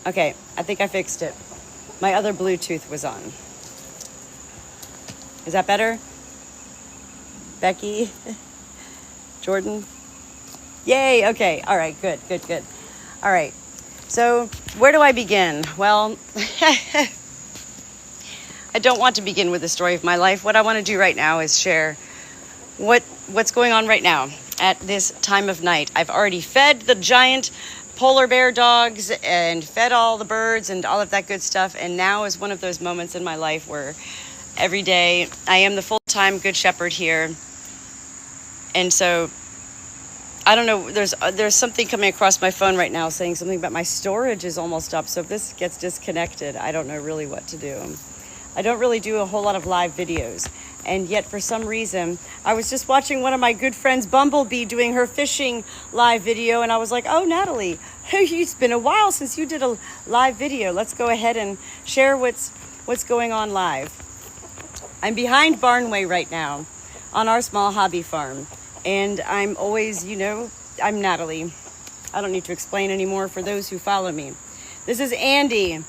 Okay, I think I fixed it. My other Bluetooth was on. Is that better? Becky? Jordan? Yay, okay. All right, good. All right, so where do I begin? Well, I don't want to begin with the story of my life. What I want to do right now is share what's going on right now at this time of night. I've already fed the giant polar bear dogs and fed all the birds and all of that good stuff. And now is one of those moments in my life where every day I am the full-time Good Shepherd here. And so I don't know, there's something coming across my phone right now saying something about my storage is almost up. So if this gets disconnected, I don't know really what to do. I don't really do a whole lot of live videos. And yet, for some reason, I was just watching one of my good friends, Bumblebee, doing her fishing live video. And I was like, oh, Natalie, it's been a while since you did a live video. Let's go ahead and share what's going on live. I'm behind Barnway right now on our small hobby farm. And I'm always, I'm Natalie. I don't need to explain anymore for those who follow me. This is Andy.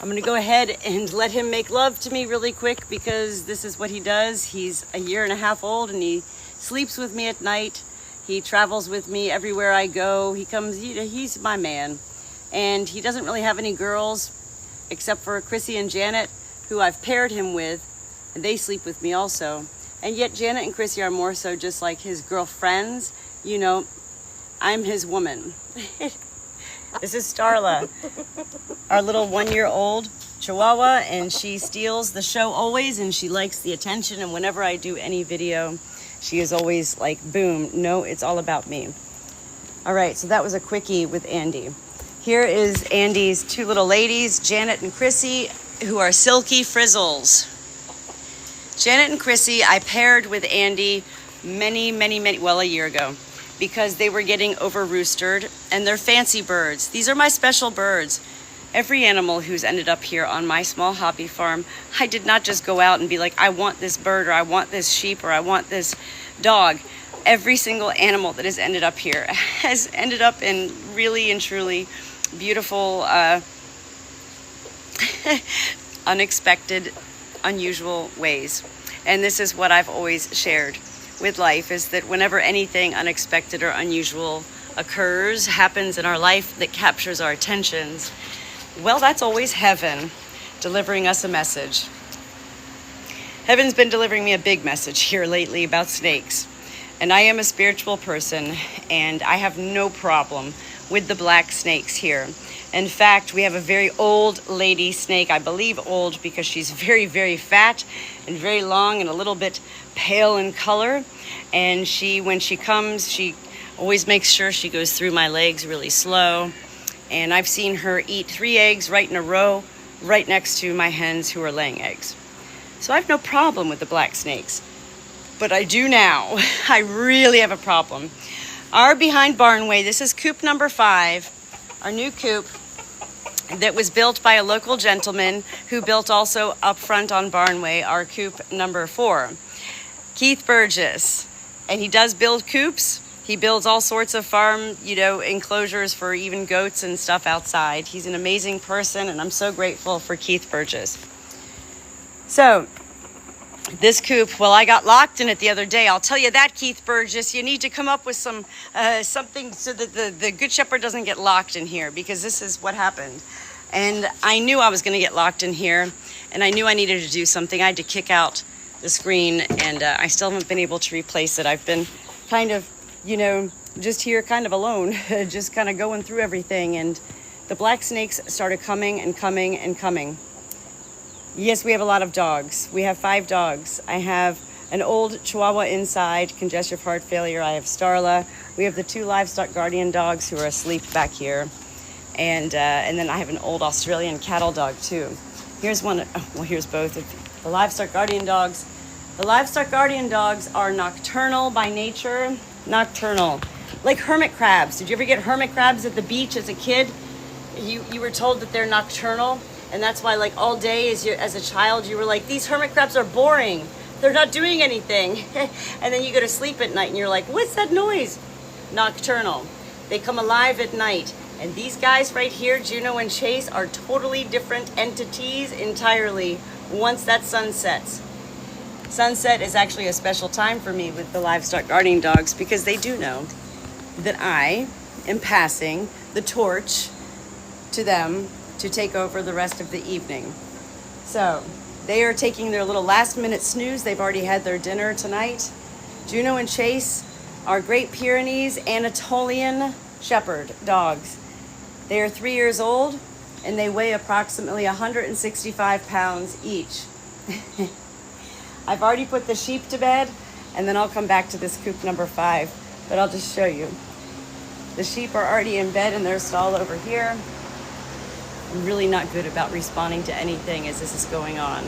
I'm going to go ahead and let him make love to me really quick because this is what he does. He's a 1.5 years old and he sleeps with me at night. He travels with me everywhere I go. He comes, he's my man. And he doesn't really have any girls except for Chrissy and Janet, who I've paired him with, and they sleep with me also. And yet Janet and Chrissy are more so just like his girlfriends. I'm his woman. This is Starla, our little 1-year-old Chihuahua, and she steals the show always, and she likes the attention. And whenever I do any video, she is always like, boom, no, it's all about me. All right, so that was a quickie with Andy. Here is Andy's 2 little ladies, Janet and Chrissy, who are Silky Frizzles. Janet and Chrissy, I paired with Andy a year ago, because they were getting over-roostered, and they're fancy birds. These are my special birds. Every animal who's ended up here on my small hobby farm, I did not just go out and be like, I want this bird, or I want this sheep, or I want this dog. Every single animal that has ended up here has ended up in really and truly beautiful, unexpected, unusual ways. And this is what I've always shared with life, is that whenever anything unexpected or unusual occurs, happens in our life that captures our attentions, well, that's always heaven delivering us a message. Heaven's been delivering me a big message here lately about snakes. And I am a spiritual person, and I have no problem with the black snakes here. In fact, we have a very old lady snake, I believe old because she's very, very fat and very long and a little bit pale in color. And when she comes, she always makes sure she goes through my legs really slow. And I've seen her eat 3 eggs right in a row, right next to my hens who are laying eggs. So I have no problem with the black snakes. But I do now. I really have a problem. Our behind Barnway, this is coop number 5, our new coop that was built by a local gentleman who built also up front on Barnway, our coop number 4. Keith Burgess. And he does build coops. He builds all sorts of farm, enclosures for even goats and stuff outside. He's an amazing person, and I'm so grateful for Keith Burgess. So, this coop, well, I got locked in it the other day. I'll tell you that, Keith Burgess. You need to come up with something so that the Good Shepherd doesn't get locked in here, because this is what happened. And I knew I was going to get locked in here, and I knew I needed to do something. I had to kick out the screen, and I still haven't been able to replace it. I've been kind of, just here kind of alone, just kind of going through everything. And the black snakes started coming and coming and coming. Yes, we have a lot of dogs. We have 5 dogs. I have an old Chihuahua inside, congestive heart failure. I have Starla. We have the 2 livestock guardian dogs who are asleep back here. And then I have an old Australian cattle dog too. Here's one, here's both of the livestock guardian dogs. The livestock guardian dogs are nocturnal by nature. Nocturnal. Like hermit crabs. Did you ever get hermit crabs at the beach as a kid? You were told that they're nocturnal. And that's why, like, all day as a child, you were like, these hermit crabs are boring. They're not doing anything. And then you go to sleep at night and you're like, what's that noise? Nocturnal. They come alive at night. And these guys right here, Juno and Chase, are totally different entities entirely once that sun sets. Sunset is actually a special time for me with the livestock guarding dogs because they do know that I am passing the torch to them to take over the rest of the evening. So they are taking their little last minute snooze. They've already had their dinner tonight. Juno and Chase are Great Pyrenees Anatolian Shepherd dogs. They are 3 years old and they weigh approximately 165 pounds each. I've already put the sheep to bed and then I'll come back to this coop number 5, but I'll just show you. The sheep are already in bed in their stall over here. I'm really not good about responding to anything as this is going on.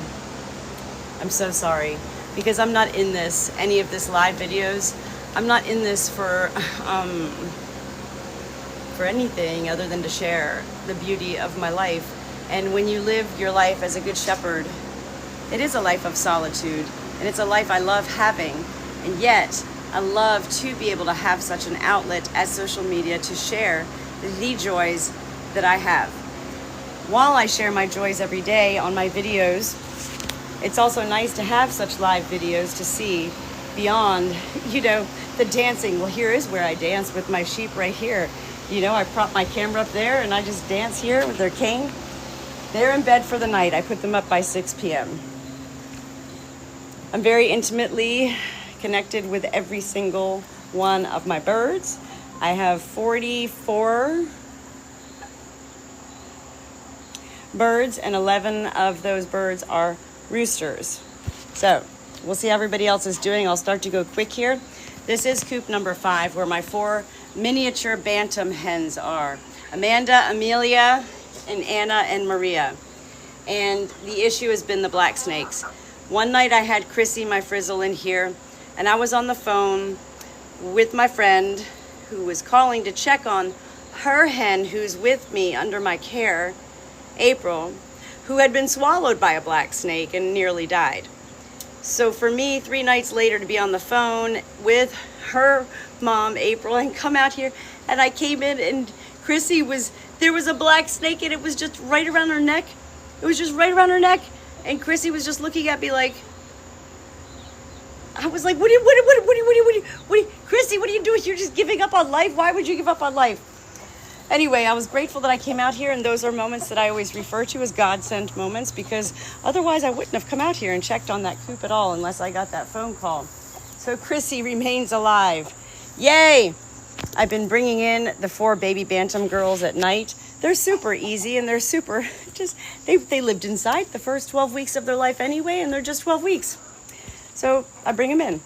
I'm so sorry because I'm not in any of this live videos. I'm not in this for anything other than to share the beauty of my life. And when you live your life as a good shepherd, it is a life of solitude, and it's a life I love having. And yet, I love to be able to have such an outlet as social media to share the joys that I have. While I share my joys every day on my videos, it's also nice to have such live videos to see beyond, the dancing. Well, here is where I dance with my sheep right here. I prop my camera up there and I just dance here with their cane. They're in bed for the night. I put them up by 6 p.m. I'm very intimately connected with every single one of my birds. I have 44 birds and 11 of those birds are roosters. So we'll see how everybody else is doing. I'll start to go quick here. This is coop number 5 where my 4 miniature bantam hens are. Amanda, Amelia, and Anna and Maria. And the issue has been the black snakes. One night I had Chrissy, my frizzle, in here, and I was on the phone with my friend who was calling to check on her hen who's with me under my care, April, who had been swallowed by a black snake and nearly died. So for me, 3 nights later, to be on the phone with her mom, April, and come out here, and I came in and Chrissy there was a black snake and it was just right around her neck. It was just right around her neck. And Chrissy was just looking at me like, I was like, Chrissy, what are you doing? You're just giving up on life? Why would you give up on life? Anyway, I was grateful that I came out here, and those are moments that I always refer to as God-sent moments, because otherwise I wouldn't have come out here and checked on that coop at all unless I got that phone call. So Chrissy remains alive. Yay! I've been bringing in the 4 baby bantam girls at night. They're super easy, and they're super they lived inside the first 12 weeks of their life anyway, and they're just 12 weeks. So I bring them in,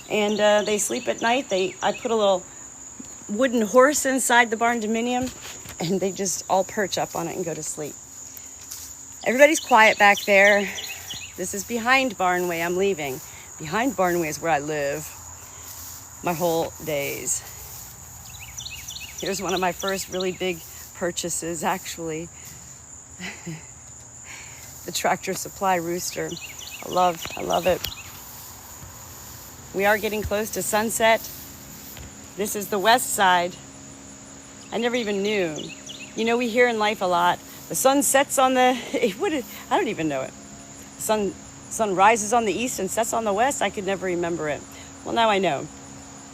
and they sleep at night. I put a little wooden horse inside the barn dominium, and they just all perch up on it and go to sleep. Everybody's quiet back there. This is behind Barnway. I'm leaving. Behind Barnway is where I live my whole days. Here's one of my first really big purchases, actually. The Tractor Supply rooster. I love it. We are getting close to sunset. This is the west side. I never even knew. We hear in life a lot, the sun sets on the, I don't even know it. The sun rises on the east and sets on the west. I could never remember it. Well, now I know.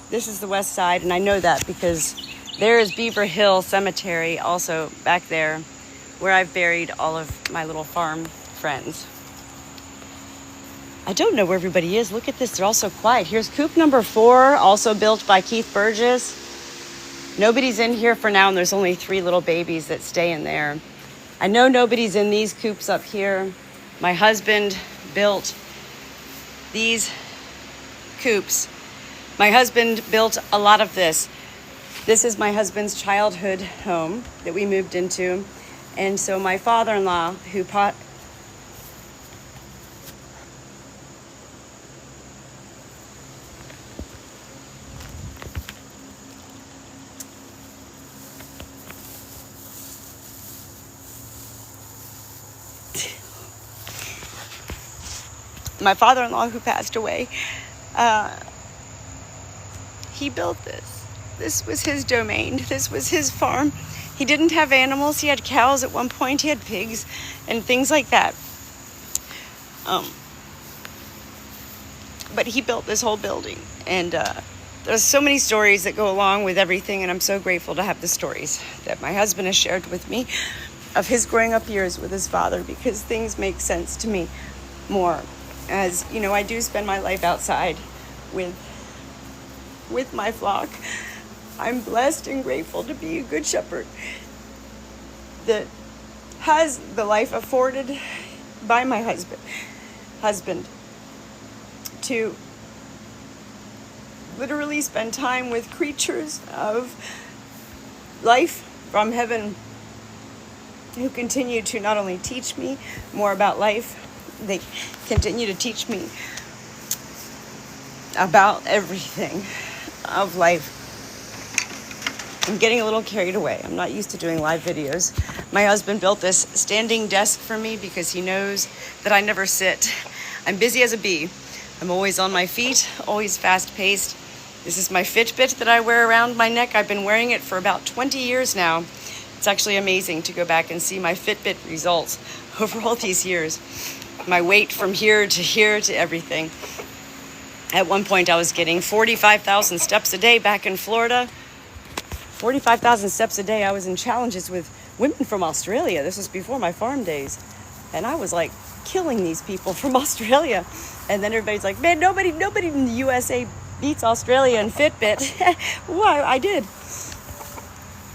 This is the west side, and I know that because there is Beaver Hill Cemetery also back there where I've buried all of my little farm friends. I don't know where everybody is. Look at this. They're all so quiet. Here's coop number 4, also built by Keith Burgess. Nobody's in here for now, and there's only 3 little babies that stay in there. I know nobody's in these coops up here. My husband built these coops. My husband built a lot of this. This is my husband's childhood home that we moved into. And so my father-in-law, my father-in-law who passed away, he built this. This was his domain. This was his farm. He didn't have animals. He had cows at one point. He had pigs and things like that. But he built this whole building. And there's so many stories that go along with everything. And I'm so grateful to have the stories that my husband has shared with me of his growing up years with his father, because things make sense to me more. As you know, I do spend my life outside with my flock. I'm blessed and grateful to be a good shepherd that has the life afforded by my husband to literally spend time with creatures of life from heaven who continue to not only teach me more about life, they continue to teach me about everything of life. I'm getting a little carried away. I'm not used to doing live videos. My husband built this standing desk for me because he knows that I never sit. I'm busy as a bee. I'm always on my feet, always fast-paced. This is my Fitbit that I wear around my neck. I've been wearing it for about 20 years now. It's actually amazing to go back and see my Fitbit results over all these years. My weight from here to everything. At one point, I was getting 45,000 steps a day back in Florida. 45,000 steps a day. I was in challenges with women from Australia. This was before my farm days. And I was like killing these people from Australia. And then everybody's like, man, nobody in the USA beats Australia in Fitbit. Why? I did.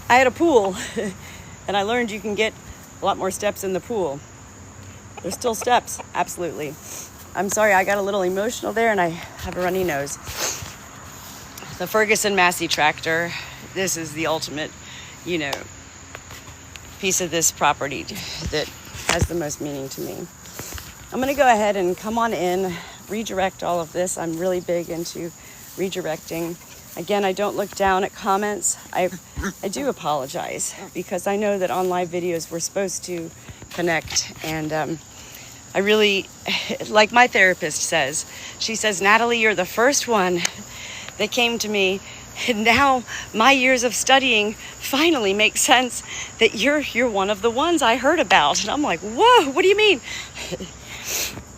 I had a pool. And I learned you can get a lot more steps in the pool. There's still steps, absolutely. I'm sorry, I got a little emotional there and I have a runny nose. The Ferguson Massey tractor, this is the ultimate, piece of this property that has the most meaning to me. I'm gonna go ahead and come on in, redirect all of this. I'm really big into redirecting. Again, I don't look down at comments. I do apologize because I know that on live videos we're supposed to connect, and I really, like my therapist says, she says, Natalie, you're the first one that came to me, and now my years of studying finally make sense that you're one of the ones I heard about. And I'm like, whoa, what do you mean?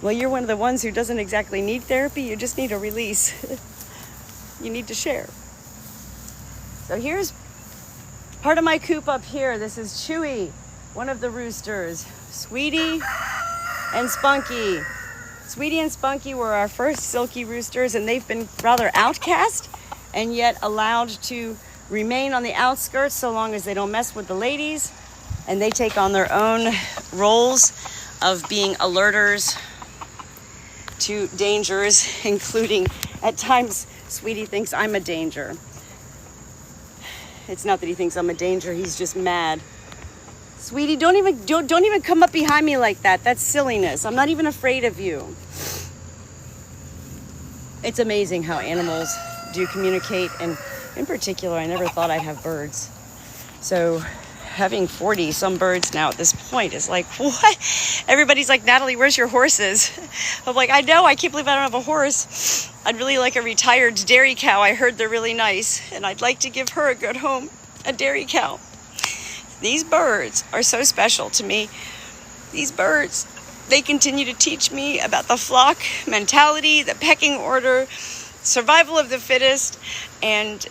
Well, you're one of the ones who doesn't exactly need therapy. You just need a release. You need to share. So here's part of my coop up here. This is Chewy, one of the roosters. Sweetie and Spunky. Sweetie and Spunky were our first silky roosters, and they've been rather outcast and yet allowed to remain on the outskirts so long as they don't mess with the ladies, and they take on their own roles of being alerters to dangers, including at times Sweetie thinks I'm a danger. It's not that he thinks I'm a danger, he's just mad. Sweetie, don't even come up behind me like that. That's silliness. I'm not even afraid of you. It's amazing how animals do communicate, and in particular, I never thought I'd have birds. So having 40 some birds now at this point is like, what? Everybody's like, Natalie, where's your horses? I'm like, I know, I can't believe I don't have a horse. I'd really like a retired dairy cow. I heard they're really nice, and I'd like to give her a good home, a dairy cow. These birds are so special to me. These birds, they continue to teach me about the flock mentality, the pecking order, survival of the fittest, and,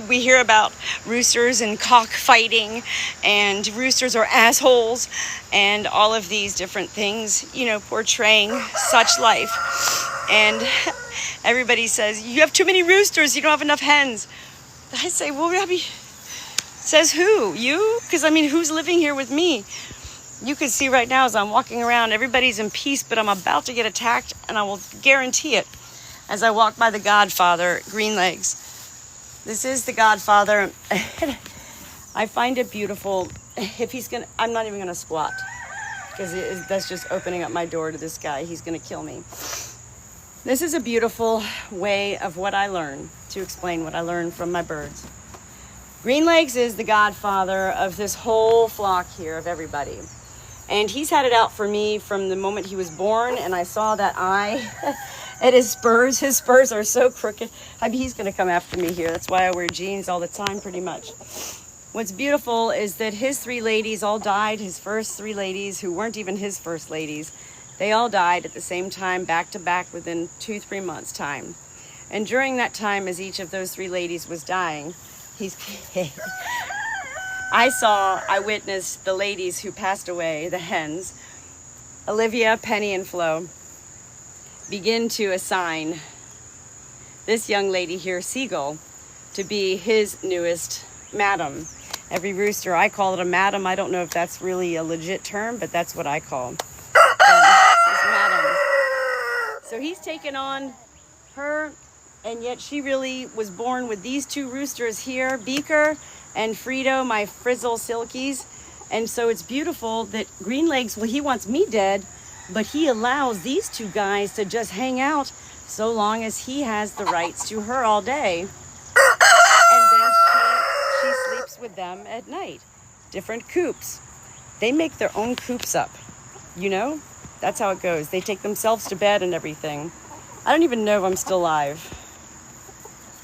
we hear about roosters and cockfighting, and roosters are assholes, and all of these different things, portraying such life. And everybody says, you have too many roosters, you don't have enough hens. I say, well, Robbie, says who? You? Because, who's living here with me? You can see right now as I'm walking around, everybody's in peace, but I'm about to get attacked, and I will guarantee it as I walk by the Godfather, Green Legs. This is the Godfather. I find it beautiful. If he's gonna, I'm not even gonna squat, because that's just opening up my door to this guy. He's gonna kill me. This is a beautiful way of what I learn, to explain what I learned from my birds. Green Legs is the godfather of this whole flock here, of everybody. And he's had it out for me from the moment he was born, and I saw that eye at his spurs. His spurs are so crooked. He's going to come after me here. That's why I wear jeans all the time, pretty much. What's beautiful is that his 3 ladies all died. His first 3 ladies, who weren't even his first ladies, they all died at the same time, back to back, within 2-3 months time. And during that time, as each of those 3 ladies was dying, I witnessed the ladies who passed away, the hens, Olivia, Penny, and Flo, begin to assign this young lady here, Seagull, to be his newest madam. Every rooster, I call it a madam. I don't know if that's really a legit term, but that's what I call this madam. So he's taken on her, and yet she really was born with these 2 roosters here, Beaker and Frito, my frizzle silkies. And so it's beautiful that Green Legs, well, he wants me dead, but he allows these 2 guys to just hang out so long as he has the rights to her all day. And then she sleeps with them at night. Different coops. They make their own coops up. You know? That's how it goes. They take themselves to bed and everything. I don't even know if I'm still alive.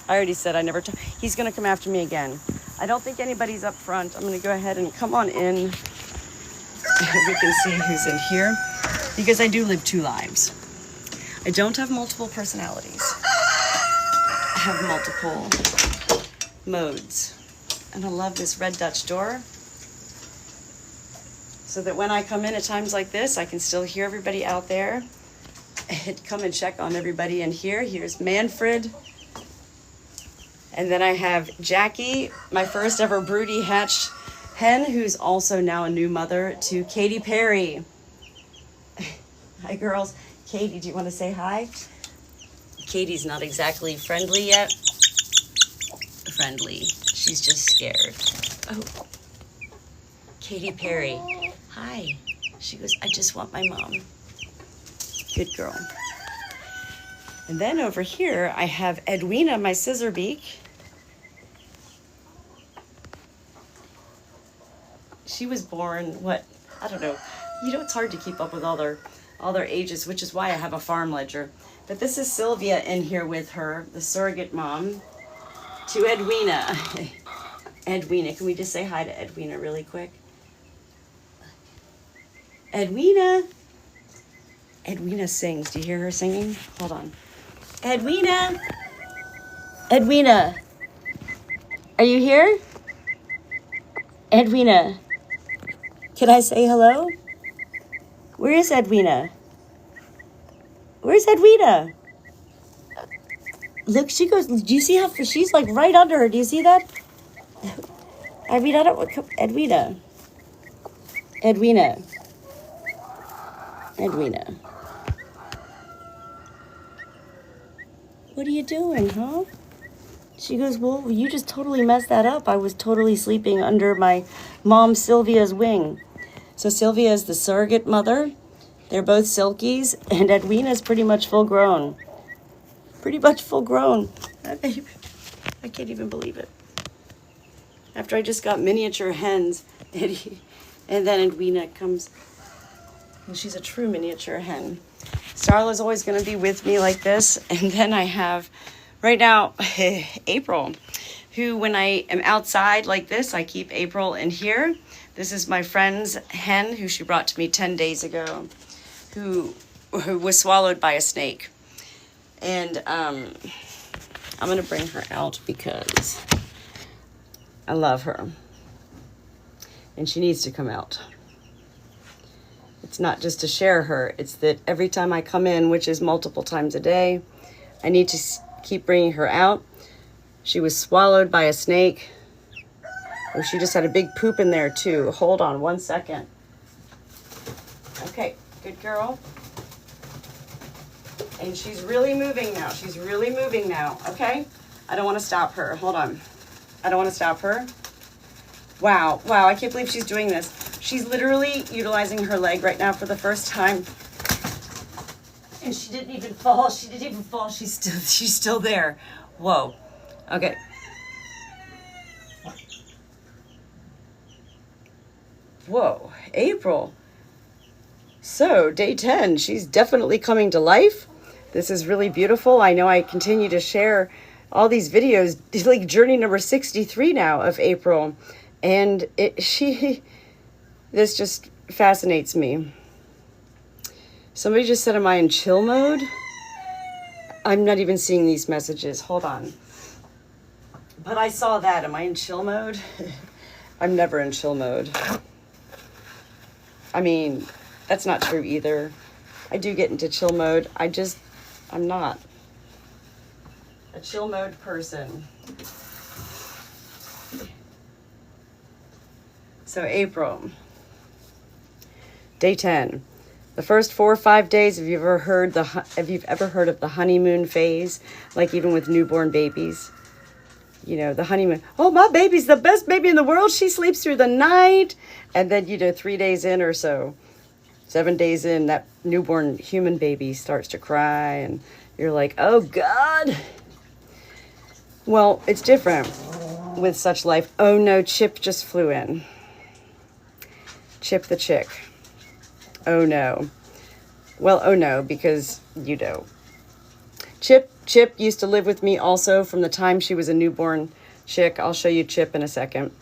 I already said I never... He's going to come after me again. I don't think anybody's up front. I'm going to go ahead and come on in. We can see who's in here. Because I do live 2 lives. I don't have multiple personalities. I have multiple modes. And I love this red Dutch door. So that when I come in at times like this, I can still hear everybody out there. And come and check on everybody in here. Here's Manfred. And then I have Jackie, my first ever broody hatched hen, who's also now a new mother to Katy Perry. Hi, girls. Katie, do you want to say hi? Katie's not exactly friendly yet. Friendly. She's just scared. Oh. Katy Perry. Hi. She goes, I just want my mom. Good girl. And then over here, I have Edwina, my scissor beak. She was born, I don't know. You know, it's hard to keep up with all their ages, which is why I have a farm ledger. But this is Sylvia in here with her, the surrogate mom, to Edwina. Edwina, can we just say hi to Edwina really quick? Edwina. Edwina sings. Do you hear her singing? Hold on. Edwina. Edwina. Are you here? Edwina. Can I say hello? Where is Edwina? Where's Edwina? Look, she goes, do you see how, she's like right under her. Do you see that? I mean, I don't, Edwina. Edwina. Edwina. What are you doing, huh? She goes, well, you just totally messed that up. I was totally sleeping under my mom Sylvia's wing. So Sylvia is the surrogate mother. They're both silkies, and Edwina's pretty much full grown. Pretty much full grown. I can't even believe it. After I just got miniature hens, and then Edwina comes. Well, she's a true miniature hen. Starla's always going to be with me like this. And then I have, right now, April, who when I am outside like this, I keep April in here. This is my friend's hen, who she brought to me 10 days ago, who was swallowed by a snake. And I'm going to bring her out because I love her. And she needs to come out. It's not just to share her. It's that every time I come in, which is multiple times a day, I need to keep bringing her out. She was swallowed by a snake. Oh, she just had a big poop in there too. Hold on 1 second. Okay, good girl. And she's really moving now. She's really moving now, okay? I don't want to stop her. Hold on. I don't want to stop her. Wow, I can't believe she's doing this. She's literally utilizing her leg right now for the first time. And she didn't even fall. She didn't even fall. She's still there. Whoa. Okay. Whoa, April. So, day 10, she's definitely coming to life. This is really beautiful. I know I continue to share all these videos. It's like journey number 63 now of April. And this just fascinates me. Somebody just said, am I in chill mode? I'm not even seeing these messages. Hold on. But I saw that. Am I in chill mode? I'm never in chill mode. I mean, that's not true either. I do get into chill mode. I'm not a chill mode person. So April, day 10. The first 4 or 5 days, have you ever heard of the honeymoon phase? Like even with newborn babies, you know, the honeymoon. Oh, my baby's the best baby in the world. She sleeps through the night. And then, 3 days in or so, 7 days in, that newborn human baby starts to cry and you're like, oh God. Well, it's different with such life. Oh no, Chip just flew in. Chip the chick. Oh no. Well, oh no, because Chip used to live with me also from the time she was a newborn chick. I'll show you Chip in a second.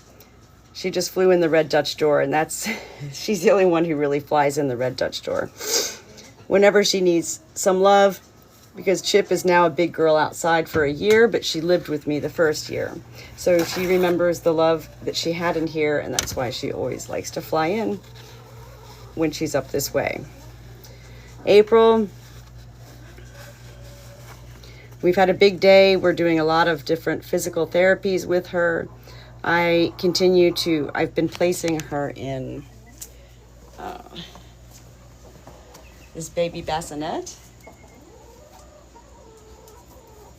She just flew in the red Dutch door, and she's the only one who really flies in the red Dutch door. Whenever she needs some love, because Chip is now a big girl outside for a year, but she lived with me the first year. So she remembers the love that she had in here, and that's why she always likes to fly in when she's up this way. April, we've had a big day. We're doing a lot of different physical therapies with her. I've been placing her in this baby bassinet,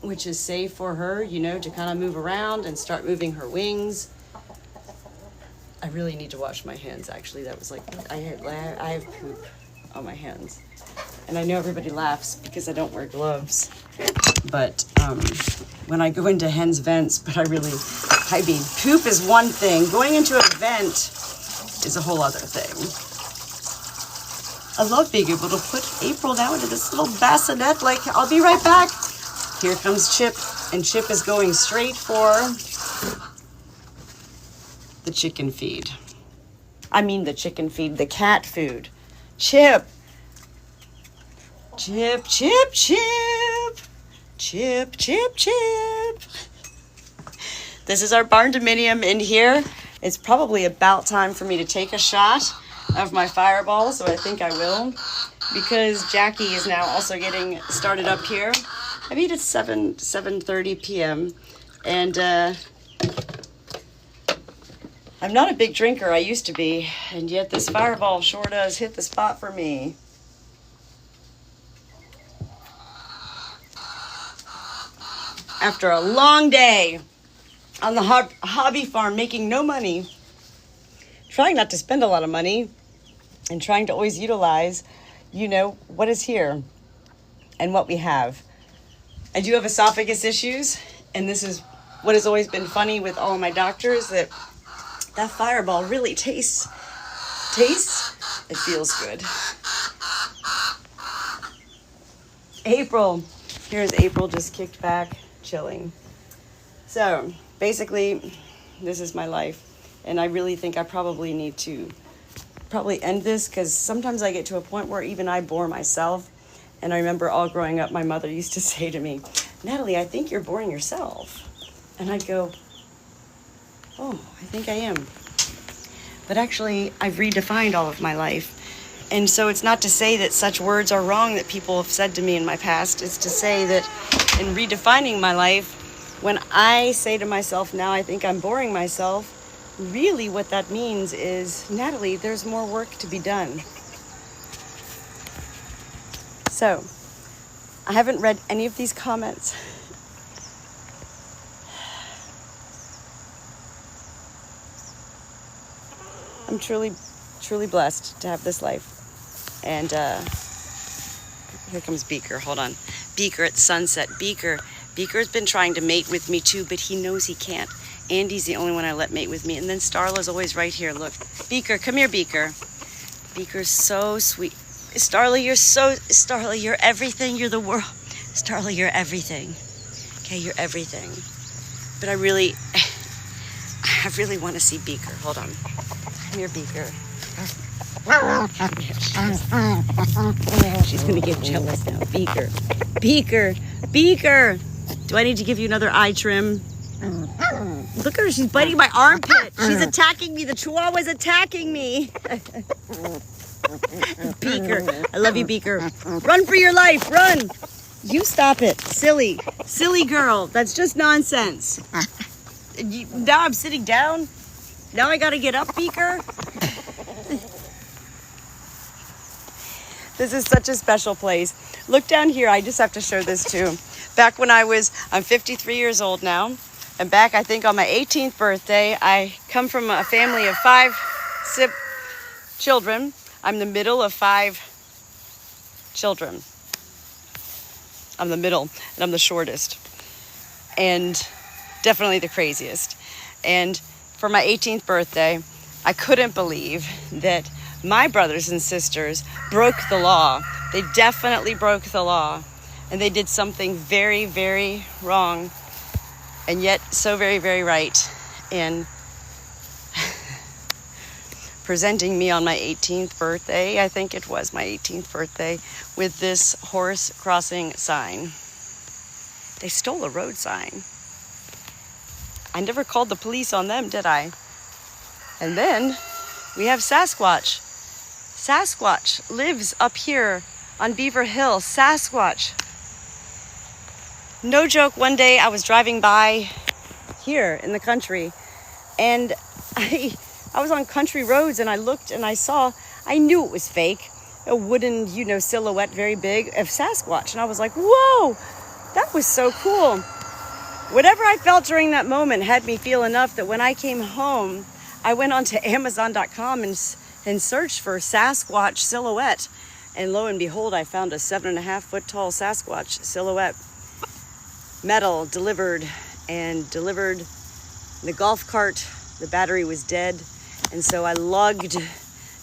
which is safe for her, to kind of move around and start moving her wings. I really need to wash my hands, actually. That was like, I have poop on my hands. And I know everybody laughs because I don't wear gloves. But when I go into hen's vents, poop is one thing. Going into a vent is a whole other thing. I love being able to put April down into this little bassinet. Like, I'll be right back. Here comes Chip, and Chip is going straight for the chicken feed. The cat food. Chip. Chip, chip, chip. Chip, chip, chip. This is our barn dominium in here. It's probably about time for me to take a shot of my Fireball, so I think I will, because Jackie is now also getting started up here. I mean, it's 7:30 p.m. and I'm not a big drinker. I used to be, and yet this Fireball sure does hit the spot for me. After a long day on the hobby farm, making no money, trying not to spend a lot of money, and trying to always utilize, what is here and what we have. I do have esophagus issues, and this is what has always been funny with all of my doctors, that Fireball really tastes, it feels good. April, here's April just kicked back, chilling. So basically, this is my life, and I really think I probably need to end this, because sometimes I get to a point where even I bore myself. And I remember all growing up, my mother used to say to me, Natalie, I think you're boring yourself. And I'd go, oh, I think I am. But actually, I've redefined all of my life. And so it's not to say that such words are wrong that people have said to me in my past. It's to say that in redefining my life, when I say to myself now, I think I'm boring myself, really what that means is, Natalie, there's more work to be done. So, I haven't read any of these comments. I'm truly, truly blessed to have this life. And here comes Beaker. Hold on. Beaker at sunset. Beaker's been trying to mate with me too, but he knows he can't. Andy's the only one I let mate with me. And then Starla's always right here. Look. Beaker, come here, Beaker. Beaker's so sweet. Starla, you're everything. You're the world. Starla, you're everything. Okay, you're everything. But I really, I really want to see Beaker. Hold on. Come here, Beaker. She's going to get jealous now. Beaker. Beaker. Beaker. Do I need to give you another eye trim? Look at her. She's biting my armpit. She's attacking me. The Chihuahua's attacking me. Beaker. I love you, Beaker. Run for your life. Run. You stop it. Silly. Silly girl. That's just nonsense. Now I'm sitting down. Now I got to get up, Beaker. This is such a special place. Look down here. I just have to show this too. Back when I'm 53 years old now. And back, I think, on my 18th birthday, I come from a family of 5 children. I'm the middle of 5 children. I'm the middle, and I'm the shortest. And definitely the craziest. And for my 18th birthday, I couldn't believe that my brothers and sisters broke the law. They definitely broke the law. And they did something very, very wrong. And yet so very, very right. And presenting me on my 18th birthday, I think it was my 18th birthday, with this horse crossing sign. They stole a road sign. I never called the police on them, did I? And then we have Sasquatch. Sasquatch lives up here on Beaver Hill. Sasquatch. No joke, one day I was driving by here in the country, and I was on country roads, and I looked and I knew it was fake. A wooden, silhouette, very big, of Sasquatch. And I was like, whoa, that was so cool. Whatever I felt during that moment had me feel enough that when I came home, I went onto Amazon.com and searched for Sasquatch silhouette. And lo and behold, I found a 7.5-foot tall Sasquatch silhouette. Metal delivered the golf cart. The battery was dead. And so I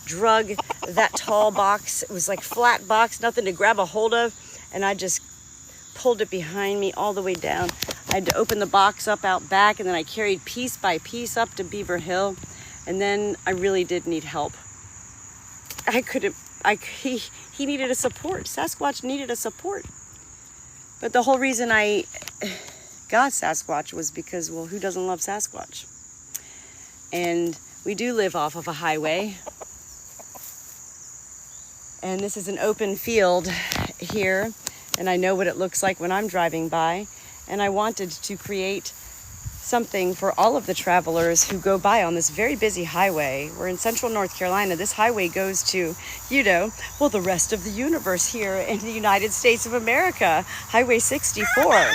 drug that tall box. It was like flat box, nothing to grab a hold of. And I just pulled it behind me all the way down. I had to open the box up out back, and then I carried piece by piece up to Beaver Hill. And then I really did need help. He needed a support. Sasquatch needed a support. But the whole reason I got Sasquatch was because, well, who doesn't love Sasquatch? And we do live off of a highway. And this is an open field here. And I know what it looks like when I'm driving by. And I wanted to create something for all of the travelers who go by on this very busy highway. We're in central North Carolina. This highway goes to, the rest of the universe here in the United States of America, Highway 64.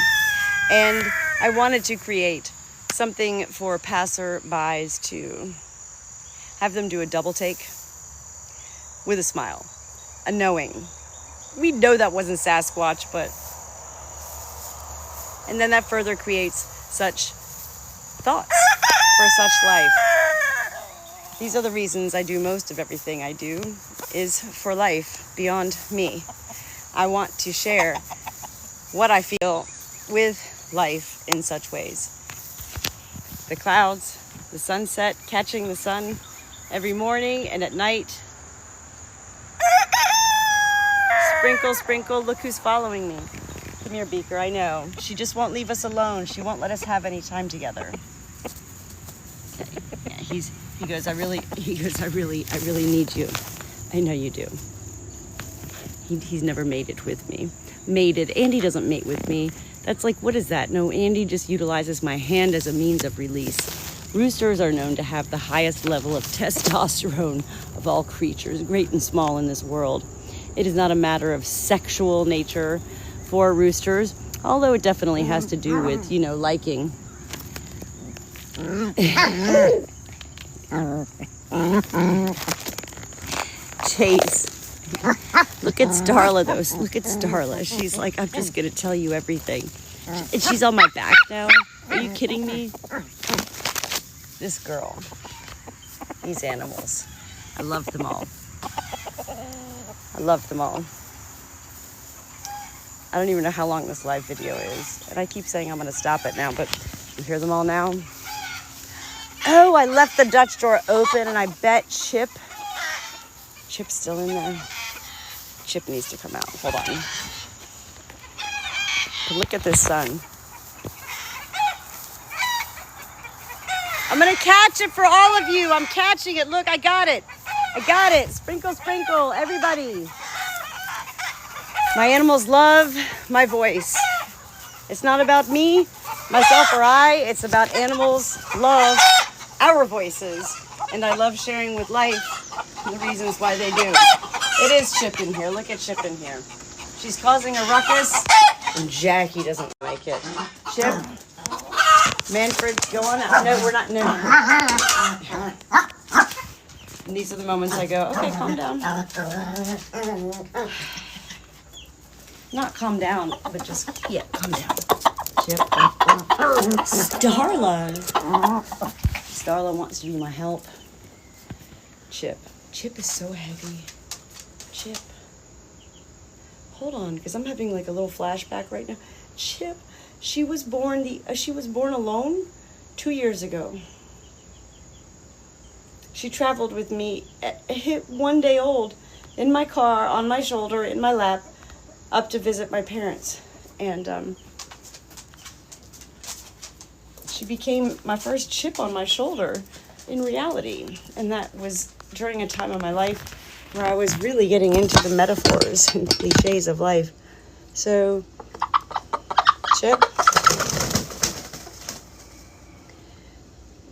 And I wanted to create something for passerbys to have them do a double take with a smile, a knowing. We know that wasn't Sasquatch, but... And then that further creates such thoughts for such life. These are the reasons I do most of everything I do, is for life beyond me. I want to share what I feel with life in such ways. The clouds, the sunset, catching the sun every morning and at night. Sprinkle, sprinkle, look who's following me. Come here, Beaker, I know. She just won't leave us alone. She won't let us have any time together. Yeah, he goes, I really need you. I know you do. He's never mated with me. Mated. Andy doesn't mate with me. That's like, what is that? No, Andy just utilizes my hand as a means of release. Roosters are known to have the highest level of testosterone of all creatures, great and small in this world. It is not a matter of sexual nature for roosters, although it definitely has to do with, liking. Chase. Look at Starla, though. Look at Starla. She's like, I'm just going to tell you everything. And she's on my back now. Are you kidding me? This girl. These animals. I love them all. I love them all. I don't even know how long this live video is. And I keep saying I'm going to stop it now, but you hear them all now? Oh, I left the Dutch door open, and I bet Chip's still in there. Chip needs to come out. Hold on. But look at this sun. I'm going to catch it for all of you. I'm catching it. Look, I got it. I got it. Sprinkle, sprinkle, everybody. My animals love my voice. It's not about me, myself, or I. It's about animals love our voices. And I love sharing with life the reasons why they do. It is Chip in here. Look at Chip in here. She's causing a ruckus, and Jackie doesn't like it. Chip, Manfred, go on out. No, we're not. No. And these are the moments I go, okay, calm down. Not calm down, but just, yeah, calm down. Chip. Starla wants to be my help. Chip. Chip is so heavy. Chip. Hold on, because I'm having like a little flashback right now. Chip, she was born alone 2 years ago. She traveled with me at 1 day old in my car, on my shoulder, in my lap, up to visit my parents. And she became my first chip on my shoulder in reality. And that was during a time of my life where I was really getting into the metaphors and cliches of life. So,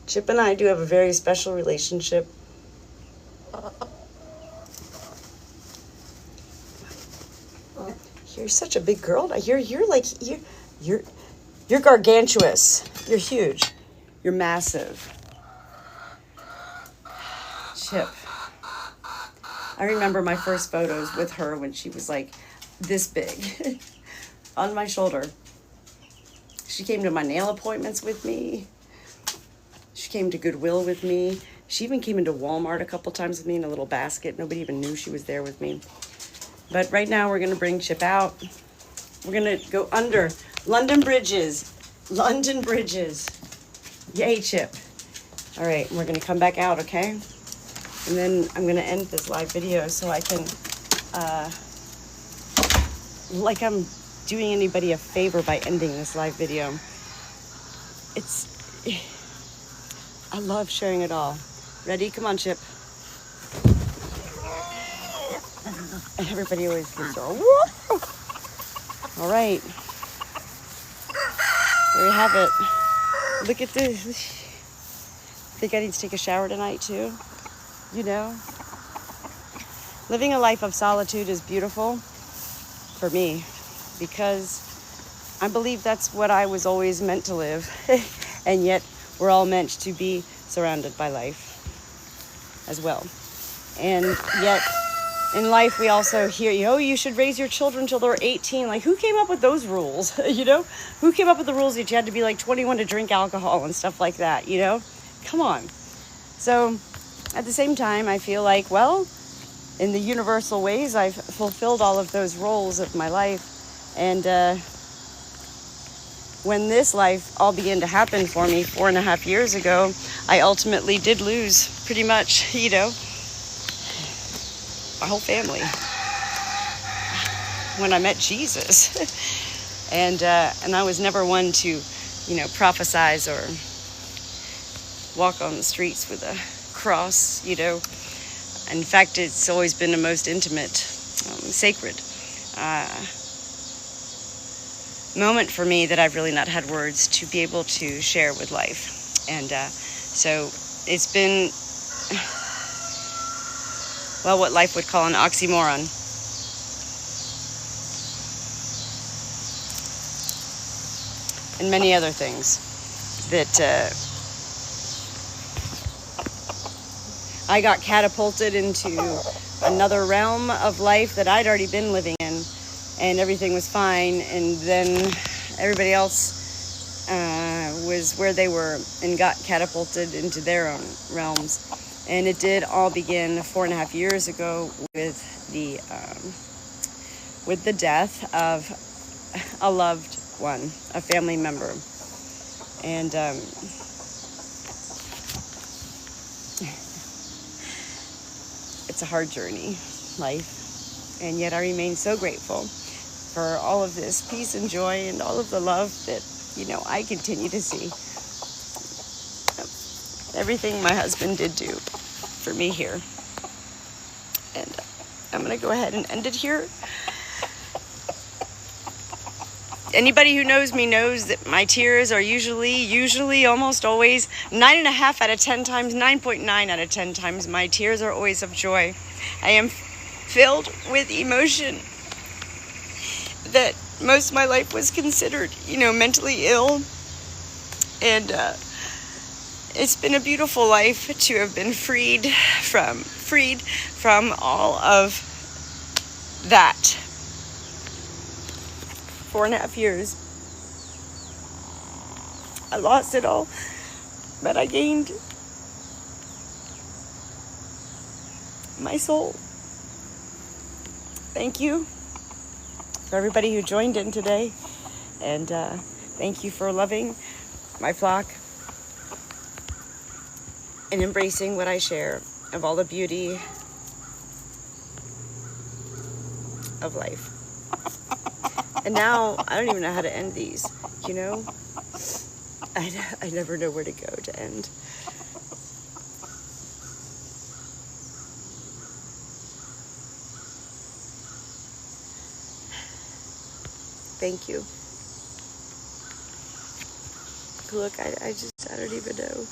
Chip and I do have a very special relationship. You're such a big girl. You're gargantuous. You're huge. You're massive. Chip. I remember my first photos with her when she was like this big on my shoulder. She came to my nail appointments with me. She came to Goodwill with me. She even came into Walmart a couple times with me in a little basket. Nobody even knew she was there with me. But right now we're going to bring Chip out. We're going to go under London bridges. London bridges. Yay, Chip. All right, we're going to come back out, okay? And then I'm going to end this live video so I can, like I'm doing anybody a favor by ending this live video. I love sharing it all. Ready? Come on, Chip. And everybody always gives her a whoa. All right. There you have it. Look at this. Think I need to take a shower tonight too? You know? Living a life of solitude is beautiful for me because I believe that's what I was always meant to live. And yet we're all meant to be surrounded by life as well. And yet in life we also hear, you should raise your children till they're 18. Like, who came up with those rules? Who came up with the rules that you had to be like 21 to drink alcohol and stuff like that? Come on. So at the same time, I feel like, well, in the universal ways, I've fulfilled all of those roles of my life. And when this life all began to happen for me 4.5 years ago, I ultimately did lose pretty much, my whole family when I met Jesus. and I was never one to, prophesize or walk on the streets with a cross, In fact, it's always been the most intimate, sacred moment for me that I've really not had words to be able to share with life. And so it's been, well, what life would call an oxymoron. And many other things that I got catapulted into another realm of life that I'd already been living in, and everything was fine. And then everybody else was where they were and got catapulted into their own realms. And it did all begin 4.5 years ago with the death of a loved one, a family member. And It's a hard journey, life. And yet I remain so grateful for all of this peace and joy and all of the love that, I continue to see. Everything my husband did do for me here. And I'm going to go ahead and end it here. Anybody who knows me knows that my tears are usually, almost always, 9.5 out of 10 times, 9.9 out of 10 times, my tears are always of joy. I am filled with emotion that most of my life was considered, mentally ill. And it's been a beautiful life to have been freed from all of that. 4.5 years. I lost it all, but I gained my soul. Thank you for everybody who joined in today, and thank you for loving my flock and embracing what I share of all the beauty of life. And now I don't even know how to end these, I never know where to go to end. Thank you. Look, I don't even know.